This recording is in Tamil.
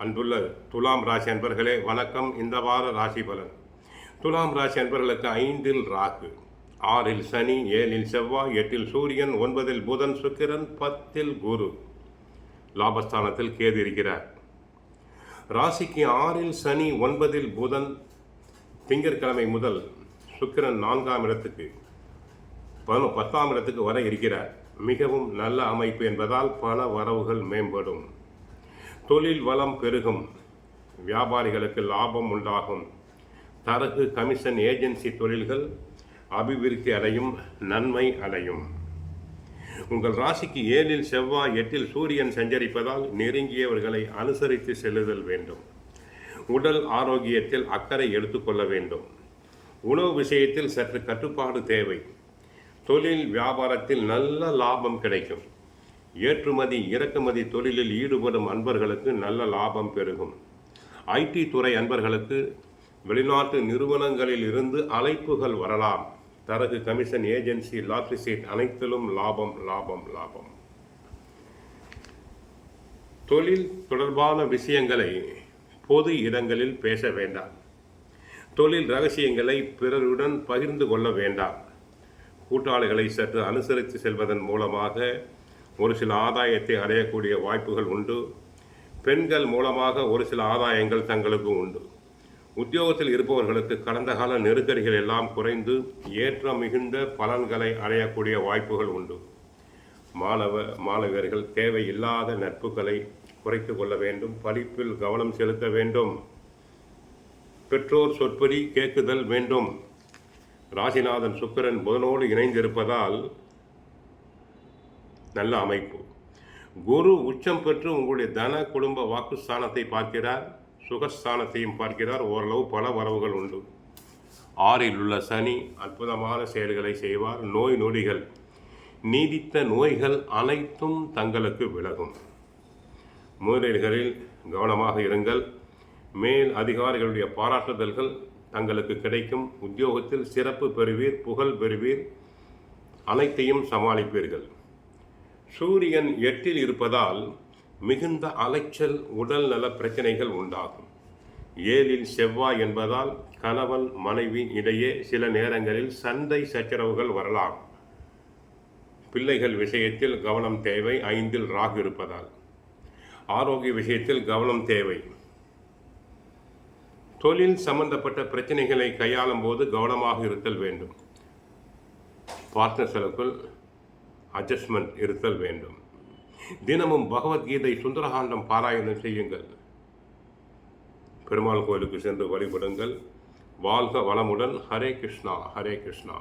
அன்புள்ள துலாம் ராசி அன்பர்களே வணக்கம். இந்த வார ராசி பலன். துலாம் ராசி அன்பர்களுக்கு 5இல் ராகு, 6இல் சனி, 7இல் செவ்வாய், 8இல் சூரியன், 9இல் புதன், சுக்கிரன், 10இல் குரு, லாபஸ்தானத்தில் கேது இருக்கிறார். ராசிக்கு 6இல் சனி, 9இல் புதன், திங்கட்கிழமை முதல் சுக்கிரன் 4ஆம் இடத்துக்கு 10ஆம் இடத்துக்கு வர இருக்கிறார். மிகவும் நல்ல அமைப்பு என்பதால் பண வரவுகள் மேம்படும், தொழில் வளம் பெருகும், வியாபாரிகளுக்கு லாபம் உண்டாகும், தரகு கமிஷன் ஏஜென்சி தொழில்கள் அபிவிருத்தி அடையும், நன்மை அடையும். உங்கள் ராசிக்கு 7இல் செவ்வாய், 8இல் சூரியன் சஞ்சரிப்பதால் நெருங்கியவர்களை அனுசரித்து செல்லுதல் வேண்டும். உடல் ஆரோக்கியத்தில் அக்கறை எடுத்துக்கொள்ள வேண்டும். உணவு விஷயத்தில் சற்று கட்டுப்பாடு தேவை. தொழில் வியாபாரத்தில் நல்ல லாபம் கிடைக்கும். ஏற்றுமதி இறக்குமதி தொழிலில் ஈடுபடும் அன்பர்களுக்கு நல்ல லாபம் பெருகும். ஐடி துறை அன்பர்களுக்கு வெளிநாட்டு நிறுவனங்களில் இருந்து அழைப்புகள் வரலாம். தரகு கமிஷன் ஏஜென்சி லாட்டரி சீட் அனைத்திலும் லாபம் லாபம் லாபம். தொழில் தொடர்பான விஷயங்களை பொது இடங்களில் பேச வேண்டாம். தொழில் ரகசியங்களை பிறருடன் பகிர்ந்து கொள்ள வேண்டாம். கூட்டாளிகளை சற்று அனுசரித்து செல்வதன் மூலமாக ஒரு சில ஆதாயத்தை அடையக்கூடிய வாய்ப்புகள் உண்டு. பெண்கள் மூலமாக ஒரு சில ஆதாயங்கள் தங்களுக்கு உண்டு. உத்தியோகத்தில் இருப்பவர்களுக்கு கடந்த கால நெருக்கடிகள் எல்லாம் குறைந்து ஏற்றம் மிகுந்த பலன்களை அடையக்கூடிய வாய்ப்புகள் உண்டு. மாணவர்கள் தேவையில்லாத நட்புகளை குறைத்து கொள்ள வேண்டும். படிப்பில் கவனம் செலுத்த வேண்டும். பெற்றோர் சொற்படி கேட்குதல் வேண்டும். ராசிநாதன் சுக்கிரன் புதனோடு இணைந்திருப்பதால் நல்ல அமைப்பு. குரு உச்சம் பெற்று உங்களுடைய தன குடும்ப வாக்குஸ்தானத்தை பார்க்கிறார், சுகஸ்தானத்தையும் பார்க்கிறார். ஓரளவு பல வரவுகள் உண்டு. 6இல் உள்ள சனி அற்புதமான செயல்களை செய்வார். நோய் நொடிகள், நீடித்த நோய்கள் அனைத்தும் தங்களுக்கு விலகும். முதலீடுகளில் கவனமாக இருங்கள். மேல் அதிகாரிகளுடைய பாராட்டுதல்கள் தங்களுக்கு கிடைக்கும். உத்தியோகத்தில் சிறப்பு பெறுவீர், புகழ் பெறுவீர், அனைத்தையும் சமாளிப்பீர்கள். சூரியன் 8இல் இருப்பதால் மிகுந்த அலைச்சல், உடல் நல பிரச்சனைகள் உண்டாகும். 7இல் செவ்வாய் என்பதால் கணவன் மனைவி இடையே சில நேரங்களில் சண்டை சச்சரவுகள் வரலாம். பிள்ளைகள் விஷயத்தில் கவனம் தேவை. 5இல் ராகு இருப்பதால் ஆரோக்கிய விஷயத்தில் கவனம் தேவை. தொழில் சம்பந்தப்பட்ட பிரச்சனைகளை கையாளும் போது கவனமாக இருத்தல் வேண்டும். பார்ட்னர்களுக்குள் அட்ஜஸ்ட்மெண்ட் இருத்தல் வேண்டும். தினமும் பகவத்கீதை சுந்தரகாண்டம் பாராயணம் செய்யுங்கள். பெருமாள் கோயிலுக்கு சென்று வழிபடுங்கள். வாழ்க வளமுடன். ஹரே கிருஷ்ணா, ஹரே கிருஷ்ணா.